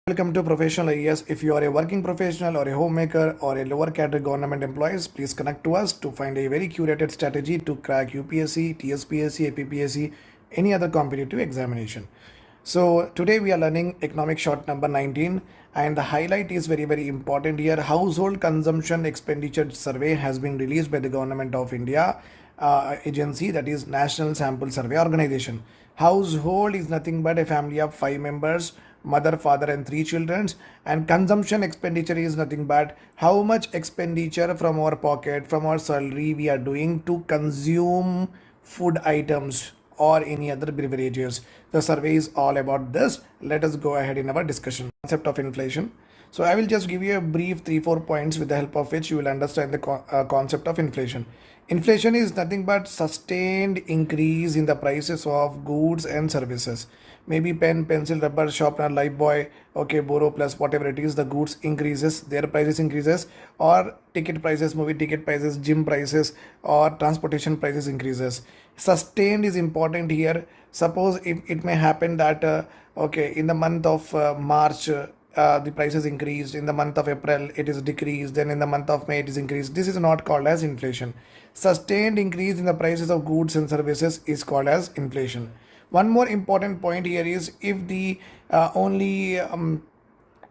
Welcome to Professional IAS. If you are a working professional or a homemaker or a lower category government employees, please connect to us to find a very curated strategy to crack UPSC, TSPSC, APPSC, any other competitive examination. So today we are learning economic short number 19, and the highlight is very important here. Household consumption expenditure survey has been released by the government of India agency, that is National Sample Survey Organization. Household is nothing but a family of 5 members, mother, father and 3 children, and consumption expenditure is nothing but how much expenditure from our pocket, from our salary we are doing to consume food items or any other beverages. The survey is all about this. Let us go ahead in our discussion. Concept of inflation. So I will just give you a brief 3-4 points with the help of which you will understand the concept of inflation. Inflation is nothing but sustained increase in the prices of goods and services. Maybe pen, pencil, rubber, sharpener, Lifebuoy, okay, Boro plus whatever it is, the goods increases, their prices increases, or ticket prices, movie ticket prices, gym prices, or transportation prices increases. Sustained is important here. Suppose if it may happen that okay, in the month of March the prices increased, in the month of April it is decreased, then in the month of May it is increased. This is not called as inflation. Sustained increase in the prices of goods and services is called as inflation. One more important point here is if the only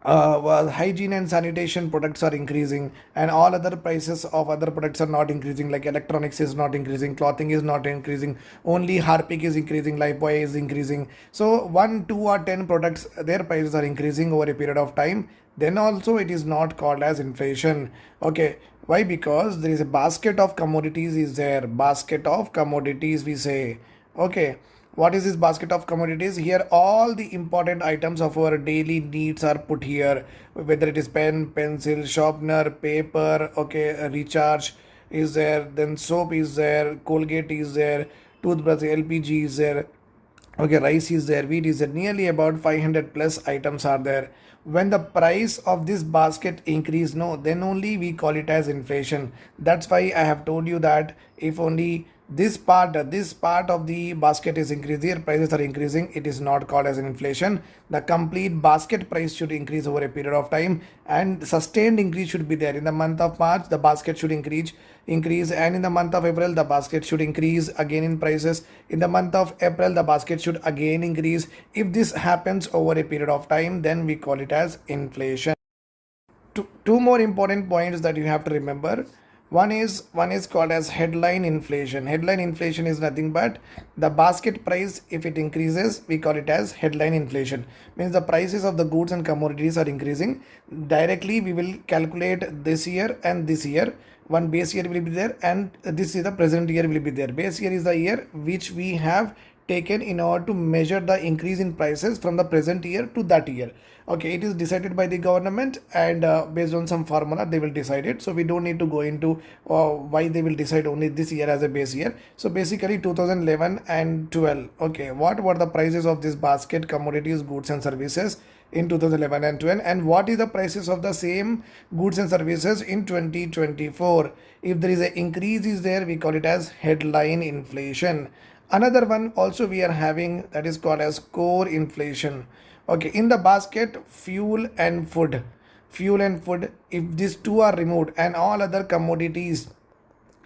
hygiene and sanitation products are increasing and all other prices of other products are not increasing, like electronics is not increasing, clothing is not increasing, only Harpic is increasing, Lifebuoy is increasing. So 1, 2 or 10 products, their prices are increasing over a period of time, then also it is not called as inflation. Okay, why? Because there is a basket of commodities is there, basket of commodities we say. Okay, what is this basket of commodities? Here all the important items of our daily needs are put here, whether it is pen, pencil, sharpener, paper, okay, recharge is there, then soap is there, Colgate is there, toothbrush, LPG is there, okay, rice is there, wheat is there, nearly about 500 plus items are there. When the price of this basket increase, no, then only we call it as inflation. That's why I have told you that if only this part of the basket is increasing, prices are increasing, it is not called as an inflation. The complete basket price should increase over a period of time, and sustained increase should be there. In the month of March the basket should increase, and in the month of April the basket should increase again in prices. In the month of April the basket should again increase. If this happens over a period of time, then we call it as inflation. Two more important points that you have to remember. One is called as headline inflation. Headline inflation is nothing but the basket price, if it increases, we call it as headline inflation. Means the prices of the goods and commodities are increasing. Directly we will calculate this year and this year. One base year will be there, and this is the present year will be there. Base year is the year which we have taken in order to measure the increase in prices from the present year to that year. Okay, it is decided by the government, and based on some formula they will decide it. So we don't need to go into why they will decide only this year as a base year. So basically 2011 and 12, okay, what were the prices of this basket commodities, goods and services in 2011 and 12, and what is the prices of the same goods and services in 2024? If there is an increase is there, we call it as headline inflation. Another one also we are having, that is called as core inflation. Okay, in the basket, fuel and food, if these two are removed and all other commodities,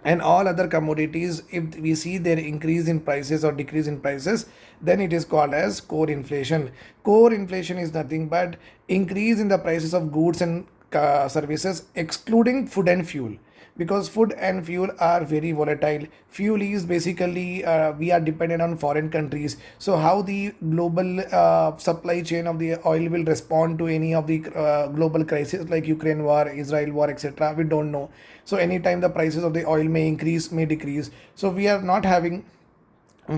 if we see their increase in prices or decrease in prices, then it is called as core inflation. Core inflation is nothing but increase in the prices of goods and services excluding food and fuel, because food and fuel are very volatile. Fuel is basically we are dependent on foreign countries, so how the global supply chain of the oil will respond to any of the global crisis like Ukraine war, Israel war, etc., we don't know. So anytime the prices of the oil may increase, may decrease, so we are not having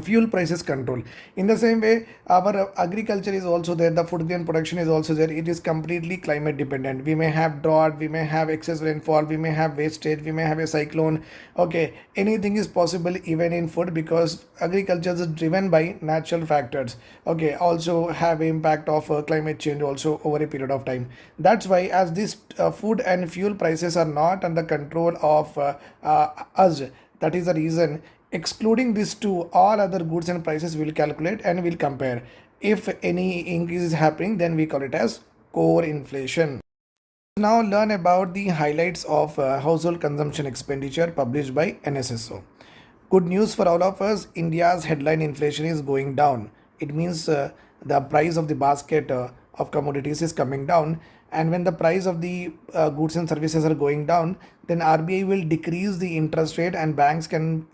fuel prices control. In the same way, our agriculture is also there, the food grain production is also there. It is completely climate dependent. We may have drought, we may have excess rainfall, we may have wastage, we may have a cyclone. Okay, anything is possible even in food, because agriculture is driven by natural factors. Okay, also have impact of climate change also over a period of time. That's why as this food and fuel prices are not under control of us, that is the reason, excluding these two, all other goods and prices will calculate and will compare. If any increase is happening, then we call it as core inflation. Now learn about the highlights of household consumption expenditure published by NSSO. Good news for all of us, India's headline inflation is going down. It means the price of the basket of commodities is coming down, and when the price of the goods and services are going down, then RBI will decrease the interest rate and banks can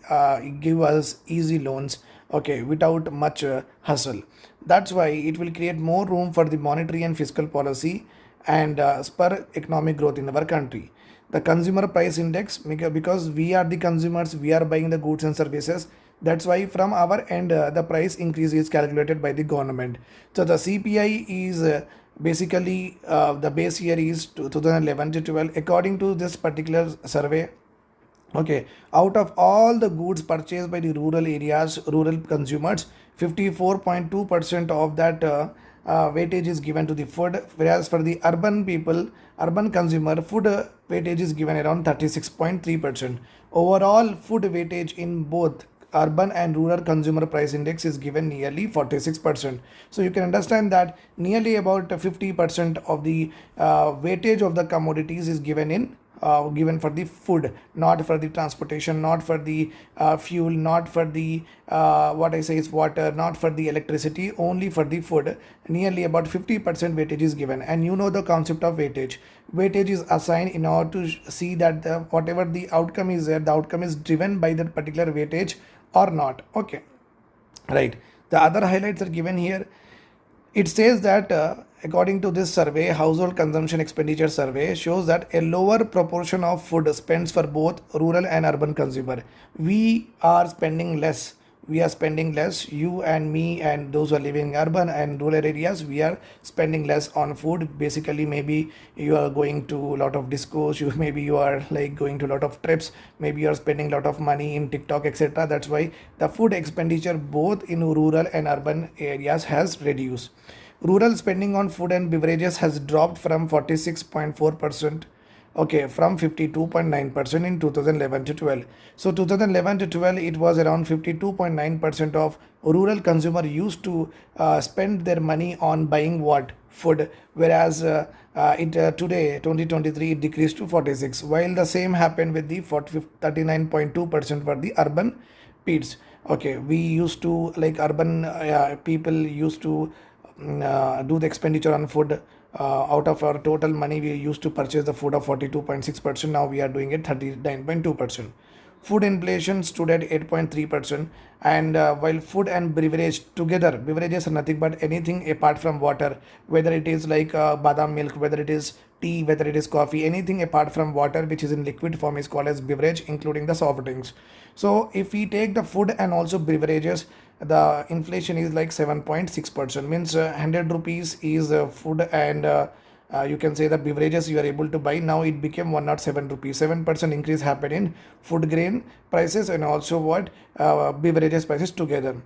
give us easy loans, okay, without much hustle. That's why it will create more room for the monetary and fiscal policy and spur economic growth in our country. The consumer price index, because we are the consumers, we are buying the goods and services. That's why from our end, the price increase is calculated by the government. So the CPI is basically the base year is 2011 to 12. According to this particular survey, okay, out of all the goods purchased by the rural areas, rural consumers, 54.2% of that weightage is given to the food, whereas for the urban people, urban consumer, food weightage is given around 36.3%. Overall, food weightage in both urban and rural consumer price index is given nearly 46%. So you can understand that nearly about 50% of the weightage of the commodities is given for the food, not for the transportation, not for the fuel, not for the what I say is water, not for the electricity, only for the food. Nearly about 50% weightage is given, and you know the concept of weightage. Weightage is assigned in order to see that whatever the outcome is there, the outcome is driven by that particular weightage or not. Okay, right. The other highlights are given here. It says that according to this survey, household consumption expenditure survey shows that a lower proportion of food spends for both rural and urban consumer. We are spending less. We are spending less. You and me and those who are living in urban and rural areas, we are spending less on food. Basically, maybe you are going to a lot of discos. Maybe you are like going to a lot of trips. Maybe you are spending a lot of money in TikTok, etc. That's why the food expenditure both in rural and urban areas has reduced. Rural spending on food and beverages has dropped from 46.4%, okay, from 52.9% in 2011 to 12. So 2011 to 12, it was around 52.9% of rural consumer used to spend their money on buying what? Food, whereas today 2023 it decreased to 46, while the same happened with the 39.2% for the urban peats. Okay, we used to like urban people used to do the expenditure on food. Out of our total money, we used to purchase the food of 42.6%. Now we are doing it 39.2%. Food inflation stood at 8.3%, and while food and beverage together, beverages are nothing but anything apart from water, whether it is like badam milk, whether it is tea, whether it is coffee, anything apart from water which is in liquid form is called as beverage, including the soft drinks. So if we take the food and also beverages, the inflation is like 7.6%, means 100 rupees is food and you can say the beverages you are able to buy. Now it became 107 rupees. 7% increase happened in food grain prices and also what beverages prices together.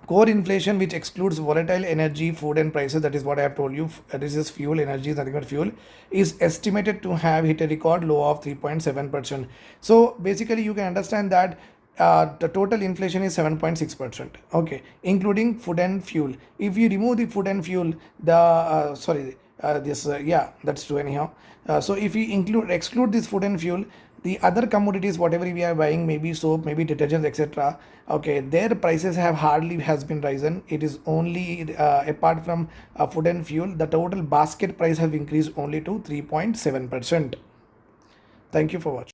Core inflation, which excludes volatile energy, food and prices, that is what I have told you, this is fuel, energy is nothing but fuel, is estimated to have hit a record low of 3.7%. So basically you can understand that the total inflation is 7.6%, okay, including food and fuel. If you remove the food and fuel, the yeah, that's true anyhow. So if we exclude this food and fuel, the other commodities whatever we are buying, maybe soap, maybe detergents, etc., okay, their prices have hardly has been risen. It is only apart from food and fuel, the total basket price have increased only to 3.7%. Thank you for watching.